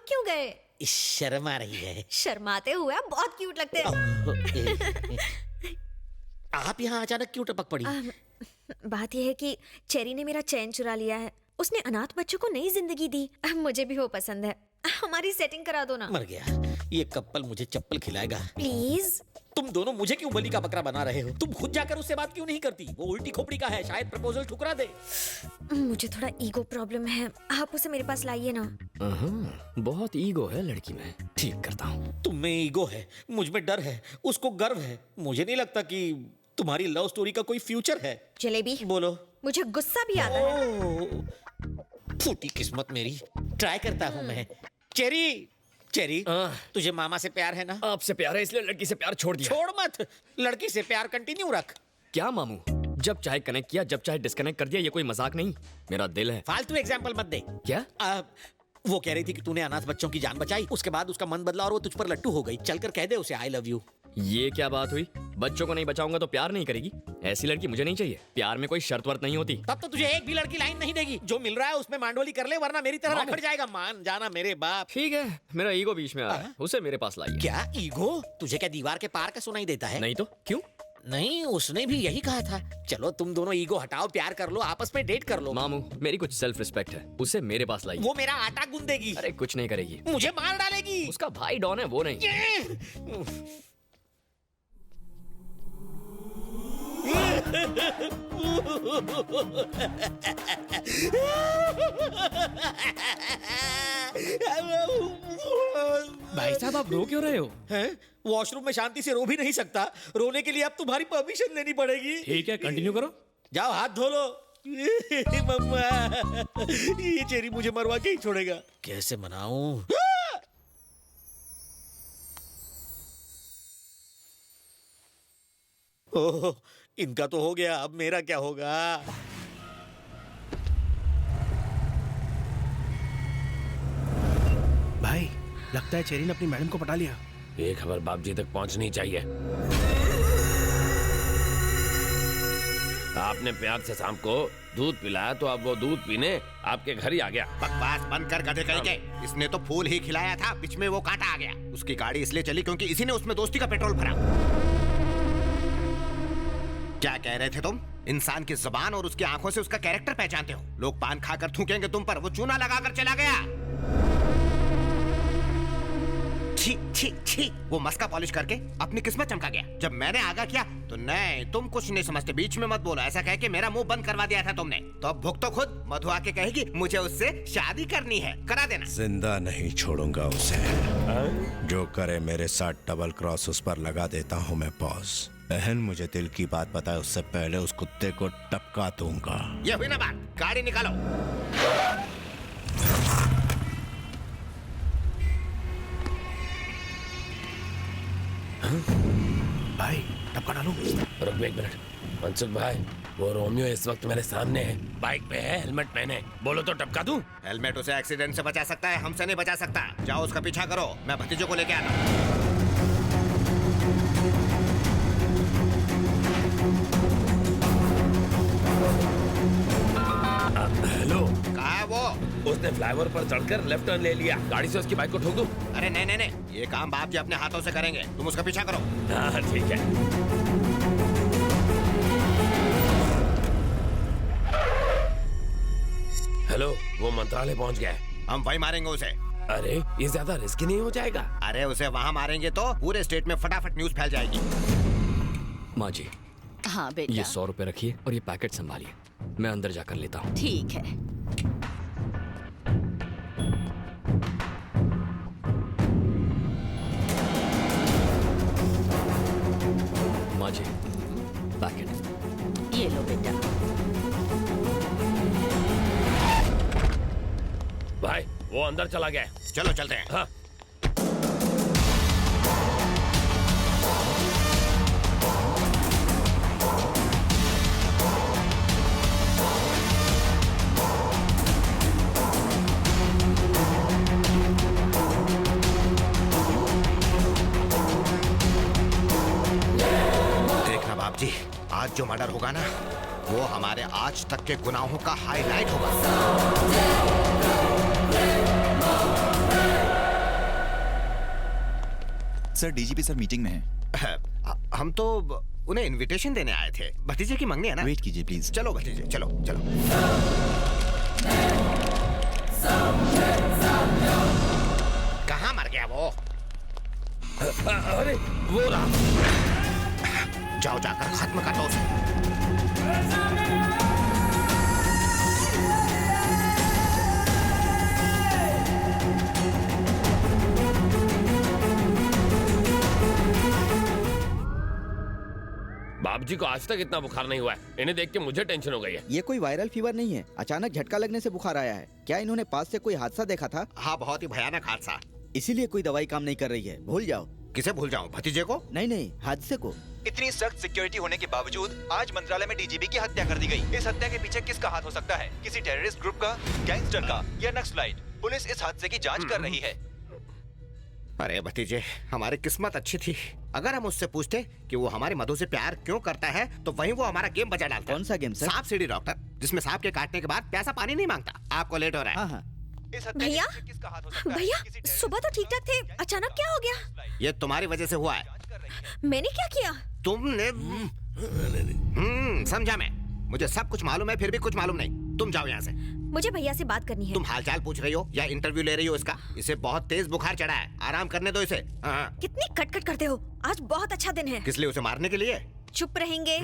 क्यों गए? शर्म आ रही है। शर्माते हुए आप बहुत क्यूट लगते हैं। आप यहाँ अचानक क्यों टपक पड़ी? बात यह है कि चेरी ने मेरा चैन चुरा लिया है। उसने अनाथ बच्चों को नई जिंदगी दी। मुझे भी वो पसंद है। हमारी सेटिंग करा दो ना। मर गया ये कपल, मुझे चप्पल खिलाएगा। प्लीज। तुम दोनों मुझे क्यों बलि का बकरा बना रहे हो? तुम खुद जाकर उससे बात क्यों नहीं करती? वो उल्टी खोपड़ी का है, शायद प्रपोजल ठुकरा दे। मुझे थोड़ा ईगो प्रॉब्लम है, आप उसे मेरे पास लाइए ना। बहुत ईगो है लड़की में, ठीक करता हूँ। तुम में ईगो है, मुझ में डर है, उसको गर्व है। मुझे नहीं लगता कि तुम्हारी लव स्टोरी का कोई फ्यूचर है। जलेबी बोलो। मुझे गुस्सा भी आता है। फूटी किस्मत मेरी। ट्राई करता हूँ मैं। चेरी, चेरी, तुझे मामा से प्यार है ना? आपसे प्यार है इसलिए लड़की से प्यार छोड़ दिया। छोड़ मत, लड़की से प्यार कंटिन्यू रख। क्या मामू, जब चाहे कनेक्ट किया, जब चाहे डिस्कनेक्ट कर दिया, ये कोई मजाक नहीं। मेरा दिल है। फालतू एग्जाम्पल मत दे। क्या? वो कह रही थी कि तूने अनाथ बच्चों की जान बचाई, उसके बाद उसका मन बदला और वो तुझ पर लट्टू हो गई। चलकर कह दे उसे आई लव यू। ये क्या बात हुई? बच्चों को नहीं बचाऊंगा तो प्यार नहीं करेगी? ऐसी लड़की मुझे नहीं चाहिए। प्यार में कोई शर्त वर्त नहीं होती। तब तो तुझे एक भी लड़की लाइन नहीं देगी। जो मिल रहा है उसमें मांडोली कर ले, वरना मेरी तरह रखड़ जाएगा। मान जाना मेरे बाप। ठीक है, मेरा ईगो बीच में आ रहा है, उसे मेरे पास लाइए। क्या ईगो? तुझे क्या दीवार के पार का सुनाई देता है? नहीं तो क्यों? नहीं, उसने भी यही कहा था। चलो तुम दोनों ईगो हटाओ, प्यार कर लो, आपस में डेट कर लो। मामू, मेरी कुछ सेल्फ रिस्पेक्ट है, उसे मेरे पास लाइए। वो मेरा आटा गूंदेगी। अरे कुछ नहीं करेगी, मुझे मार डालेगी। उसका भाई डॉन है, वो नहीं। भाई साहब आप रो क्यों रहे हो? हैं? वॉशरूम में शांति से रो भी नहीं सकता। रोने के लिए अब तुम्हारी परमिशन लेनी पड़ेगी। ठीक है, कंटिन्यू करो। जाओ हाथ धो लो। मम्मा, ये चेरी मुझे मरवा के ही छोड़ेगा। कैसे मनाऊं? ओह, इनका तो हो गया, अब मेरा क्या होगा? भाई, लगता है चेरी ने अपनी मैडम को पटा लिया। ये खबर बाप जी तक पहुंचनी चाहिए। आपने प्यार से शाम को दूध पिलाया तो अब वो दूध पीने आपके घर ही आ गया। बकवास बंद कर गधे कहीं के। इसने तो फूल ही खिलाया था, बीच में वो कांटा आ गया। उसकी गाड़ी इसलिए चली क्योंकि इसी ने उसमें दोस्ती का पेट्रोल भरा। क्या कह रहे थे तुम? इंसान की जुबान और उसकी आंखों से उसका कैरेक्टर पहचानते हो। लोग पान खाकर थूकेंगे तुम पर, वो चूना लगाकर चला गया। छी छी छी, वो मस्का पॉलिश करके अपनी किस्मत चमका गया। जब मैंने आगा किया तो नहीं, तुम कुछ नहीं समझते, बीच में मत बोलो, ऐसा कह के मेरा मुंह बंद करवा दिया था तुमने। तो अब भुगतो खुद। मधु आके कहेगी मुझे उससे शादी करनी है, करा देना। जिंदा नहीं छोड़ूंगा उसे। जो करे मेरे साथ डबल क्रॉस, उस पर लगा देता हूँ मैं पॉज। बहन मुझे दिल की बात बताए उससे पहले उस कुत्ते को टपका दूंगा। ये हुई ना बात, गाड़ी निकालो। भाई, टपका डालो। रुक एक मिनट। मनसुख भाई, वो रोमियो इस वक्त मेरे सामने है, बाइक पे है, हेलमेट पहने। बोलो तो टपका दूं? हेलमेट उसे एक्सीडेंट से बचा सकता है, हमसे नहीं बचा सकता। जाओ उसका पीछा करो, मैं भतीजों को लेके आता हूँ। हेलो। कहाँ है वो? उसने फ्लाईओवर पर चढ़कर लेफ्ट टर्न ले लिया। गाड़ी से उसकी बाइक को ठोक दूं? अरे नहीं नहीं नहीं, ये काम बाप जी अपने हाथों से करेंगे, तुम उसका पीछा करो। हाँ ठीक है। हेलो, वो मंत्रालय पहुंच गया है। हम वही मारेंगे उसे। अरे ये ज्यादा रिस्की नहीं हो जाएगा? अरे उसे वहाँ मारेंगे तो पूरे स्टेट में फटाफट न्यूज फैल जाएगी। माँ जी, हाँ बेटा, ये 100 रुपए रखिए और ये पैकेट संभालिए, मैं अंदर जाकर लेता हूँ। ठीक है। माँ जी, पैकेट। ये लो बेटा। भाई वो अंदर चला गया है। चलो चलते हैं। हाँ। देखना बाप जी, आज जो मर्डर होगा ना, वो हमारे आज तक के गुनाहों का हाईलाइट होगा। सर डीजीपी सर मीटिंग में हैं। हम तो उन्हें इनविटेशन देने आए थे। भतीजे की मंगनी है ना। वेट कीजिए प्लीज। चलो भतीजे, चलो चलो। कहाँ मर गया वो? अरे वो रहा। जाओ जाकर खत्म कर दो उसे। बाप जी को आज तक इतना बुखार नहीं हुआ है। इन्हें देख के मुझे टेंशन हो गई है। ये कोई वायरल फीवर नहीं है, अचानक झटका लगने से बुखार आया है। क्या इन्होंने पास से कोई हादसा देखा था? हाँ, बहुत ही भयानक हादसा। इसीलिए कोई दवाई काम नहीं कर रही है। भूल जाओ। किसे भूल जाऊं? भतीजे को? नहीं, हादसे को। इतनी सख्त सिक्योरिटी होने के बावजूद आज मंत्रालय में डीजीपी की हत्या कर दी गई। इस हत्या के पीछे किसका हाथ हो सकता है? किसी टेररिस्ट ग्रुप का, गैंगस्टर का या नक्सलाइट? पुलिस इस हादसे की जांच कर रही है। अरे भतीजे, हमारी किस्मत अच्छी थी। अगर हम उससे पूछते कि वो हमारे मधु से प्यार क्यों करता है, तो वहीं वो हमारा गेम बजा डालता। कौन सा गेम सर? सांप सीढ़ी डॉक्टर, जिसमें सांप के काटने के बाद प्यासा पानी नहीं मांगता। आपको लेट हो रहा है। हाँ। इस हत्या भैया, के पीछे किसका हाथ हो सकता है? भैया, किसी terrorist सुबह तो ठीक ठाक थे, अचानक क्या हो गया? ये तुम्हारी वजह से हुआ है। मैंने क्या किया? तुमने समझा मैं। मुझे सब कुछ मालूम है, फिर भी कुछ मालूम नहीं। तुम जाओ यहाँ से। मुझे भैया से बात करनी है। तुम हालचाल पूछ रही हो या इंटरव्यू ले रही हो इसका? इसे बहुत तेज बुखार चढ़ा है, आराम करने दो इसे। हाँ। कितनी कटकट करते हो। आज बहुत अच्छा दिन है। किस लिए? उसे मारने के लिए? चुप रहेंगे?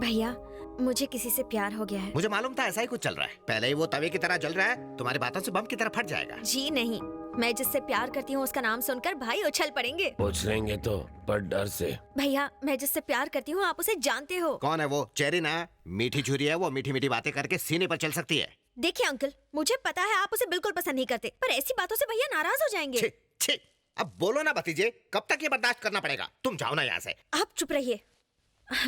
भैया, मुझे किसी से प्यार हो गया है। मुझे मालूम था ऐसा ही कुछ चल रहा है। पहले ही वो तवे की तरह जल रहा है, तुम्हारी बातों से बम की तरह फट जाएगा। जी नहीं, मैं जिससे प्यार करती हूँ उसका नाम सुनकर भाई उछल पड़ेंगे। पूछ लेंगे तो, पर डर से। भैया, मैं जिससे प्यार करती हूँ आप उसे जानते हो। कौन है वो? चेरी ना? मीठी छुरी है वो, मीठी मीठी बातें करके सीने पर चल सकती है। देखिए अंकल, मुझे पता है आप उसे बिल्कुल पसंद नहीं करते, पर ऐसी बातों से भैया नाराज हो जाएंगे। छी, छी, अब बोलो ना भतीजे, कब तक ये बर्दाश्त करना पड़ेगा? तुम जाओ ना यहाँ से। आप चुप रहिए।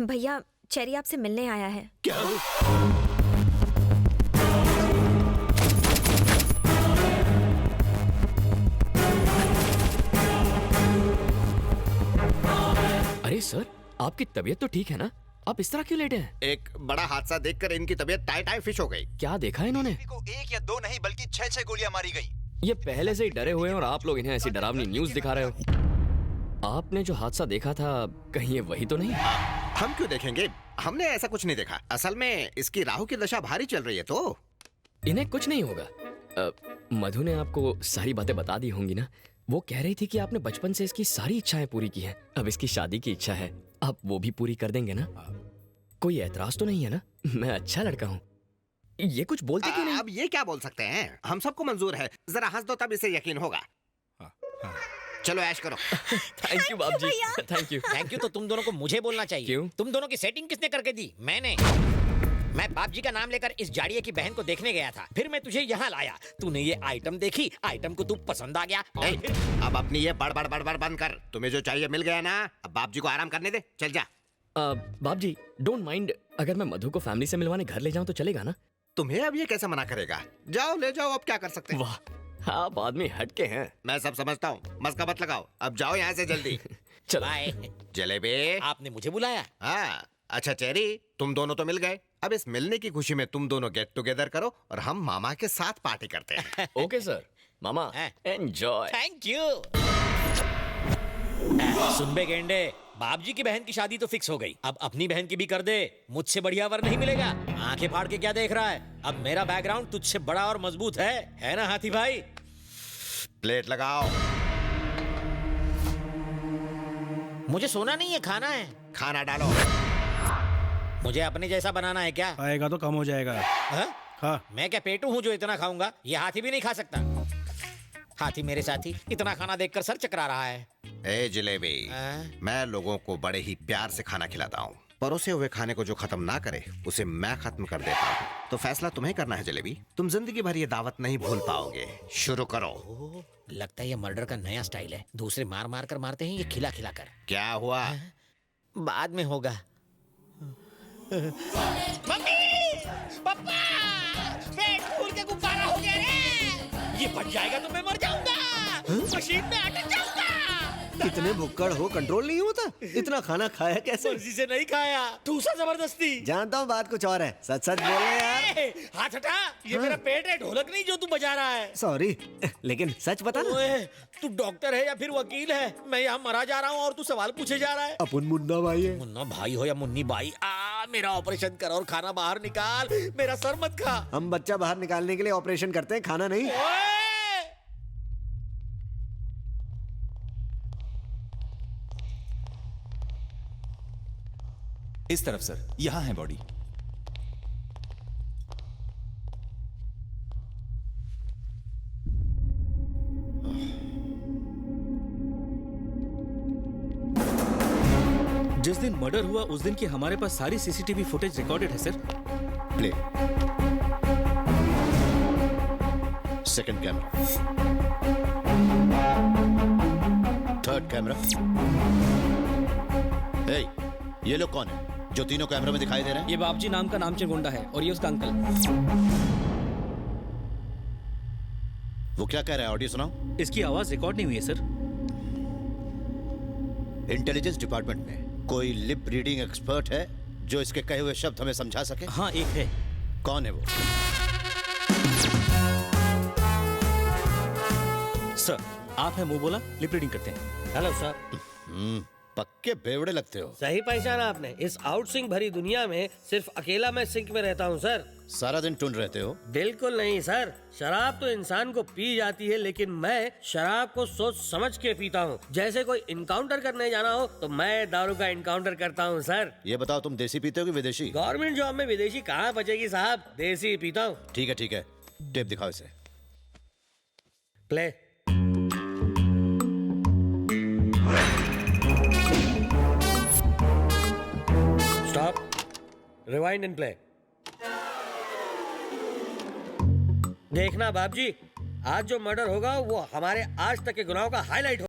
भैया, चेरी आपसे मिलने आया है। क्या? अरे सर, आपकी तबीयत तो ठीक है ना? आप इस तरह क्यों लेटे हैं? एक बड़ा हादसा देखकर इनकी तबीयत टाई टाई फिश हो गई। क्या देखा है इन्होंने? को 1 या 2 नहीं बल्कि 6 गोलियां मारी गई। ये पहले से ही डरे हुए हैं और आप लोग इन्हें ऐसी डरावनी न्यूज़ दिखा रहे हो। आपने जो हादसा देखा था, कहीं ये वही तो नहीं? हम क्यों देखेंगे? हमने ऐसा कुछ नहीं देखा। असल में इसकी राहु की दशा भारी चल रही है तो। इन्हें कुछ नहीं होगा। मधु ने आपको सारी बातें बता दी होंगी ना? वो कह रही थी कि आपने बचपन से इसकी सारी इच्छाएं पूरी की हैं। अब इसकी शादी की इच्छा है, आप वो भी पूरी कर देंगे ना? कोई ऐतराज तो नहीं है ना? मैं अच्छा लड़का हूँ। ये कुछ बोलते क्यों नहीं? अब ये क्या बोल सकते हैं? हम सबको मंजूर है। जरा हंस दो तब इसे यकीन होगा। चलो ऐश करो। थैंक यू बाप जी, थैंक यू। थैंक यू तो तुम दोनों को मुझे बोलना चाहिए। क्यों? तुम दोनों की सेटिंग किसने करके दी? मैंने। मैं बाप जी का नाम लेकर इस जाड़िये की बहन को देखने गया था, फिर मैं तुझे यहाँ लाया। तूने ये आइटम देखी, आइटम को तू पसंद आ गया। अब अपनी ये बड़बड़ बड़बड़ बंद कर। तुम्हें जो चाहिए मिल गया ना, अब बाप जी को आराम करने दे। चल जा। बाप जी, डोंट माइंड अगर मैं मधु को फैमिली से मिलवाने घर ले जाऊं तो चलेगा ना? तुम्हें अब ये कैसे मना करेगा? जाओ ले जाओ, अब क्या कर सकते हैं। वाह, आप आदमी हटके हैं। मैं सब समझता हूँ, मस्का मत लगाओ। अब जाओ यहाँ से जल्दी। चलो। बाय। जलेबी, आपने मुझे बुलाया? हाँ। अच्छा चेरी, तुम दोनों तो मिल गए। अब इस मिलने की खुशी में तुम दोनों गेट टुगेदर करो और हम मामा के साथ पार्टी करते हैं। Okay sir. मामा, एंजॉय। Thank you. सुन बे गेंडे, बाप जी की बहन की शादी तो फिक्स हो गई, अब अपनी बहन की भी कर दे। मुझसे बढ़िया वर नहीं मिलेगा। आंखें फाड़ के क्या देख रहा है? अब मेरा बैकग्राउंड तुझसे बड़ा और मजबूत है ना हाथी भाई? प्लेट लगाओ। मुझे सोना नहीं है, खाना है। खाना डालो। मुझे अपने जैसा बनाना है क्या? आएगा तो कम हो जाएगा। हा? हाँ। मैं क्या पेटू हूँ जो इतना खाऊंगा? ये हाथी भी नहीं खा सकता। हाथी मेरे साथी इतना खाना देखकर सर चकरा रहा है। ए जलेबी, मैं लोगों को बड़े ही प्यार से खाना खिलाता हूँ। परोसे हुए खाने को जो खत्म ना करे उसे मैं खत्म कर देता हूँ। तो फैसला तुम्हें करना है जलेबी। तुम जिंदगी भर ये दावत नहीं भूल पाओगे। शुरू करो। लगता है ये मर्डर का नया स्टाइल है। दूसरे मार मार कर मारते हैं, ये खिला खिला कर। क्या हुआ? बाद में होगा। मम्मी, पापा, पेट फूल के गुब्बारा हो गया रे। ये फट जाएगा तो मैं मर जाऊंगा। मशीन में अटक जाऊंगा। इतने भुक्कड़ हो, कंट्रोल नहीं होता? इतना खाना खाया कैसे? मर्जी से नहीं खाया, ठूसा जबरदस्ती। जानता हूँ बात कुछ और है, सच सच बोल रहे यार। ए, हाथ हटा, ये मेरा पेट है, ढोलक नहीं जो तू बजा रहा है। सॉरी, लेकिन सच बता ना। ओए, तू डॉक्टर है या फिर वकील है? मैं यहाँ मरा जा रहा हूँ और तू सवाल पूछे जा रहा है। अपन मुन्ना भाई है। मुन्ना भाई हो या मुन्नी बाई, मेरा ऑपरेशन कर और खाना बाहर निकाल, मेरा सर मत खा। हम बच्चा बाहर निकालने के लिए ऑपरेशन करते हैं, खाना नहीं। इस तरफ सर, यहाँ है बॉडी। जिस दिन मर्डर हुआ उस दिन की हमारे पास सारी सीसीटीवी फुटेज रिकॉर्डेड है sir. Play second camera, third camera. हे, ये लोग कौन है जो तीनों कैमरे में दिखाई दे रहे हैं? ये बाबजी नाम का नामचीन गुंडा है और ये उसका अंकल। वो क्या कह रहा है, ऑडियो सुनाओ। इसकी आवाज रिकॉर्ड नहीं हुई है सर। इंटेलिजेंस डिपार्टमेंट में कोई लिप रीडिंग एक्सपर्ट है जो इसके कहे हुए शब्द हमें समझा सके? हाँ, एक है। कौन है वो? सर, आपने मुंह बोला, लिप रीडिंग करते हैं। Hello sir. पक्के बेवड़े लगते हो। सही पहचाना आपने। इस आउटसिंग भरी दुनिया में सिर्फ अकेला मैं सिंक में रहता हूँ सर। सारा दिन टून रहते हो? बिल्कुल नहीं सर, शराब तो इंसान को पी जाती है, लेकिन मैं शराब को सोच समझ के पीता हूँ। जैसे कोई इनकाउंटर करने जाना हो तो मैं दारू का इनकाउंटर करता हूँ सर। ये बताओ, तुम देसी पीते हो कि विदेशी? गवर्नमेंट जॉब में विदेशी कहाँ बचेगी साहब, देसी पीता हूँ। ठीक है ठीक है, टेप दिखाओ इसे। Play. Stop, rewind and play. देखना बाबजी, आज जो मर्डर होगा वो हमारे आज तक के गुनाहों का हाईलाइट होगा।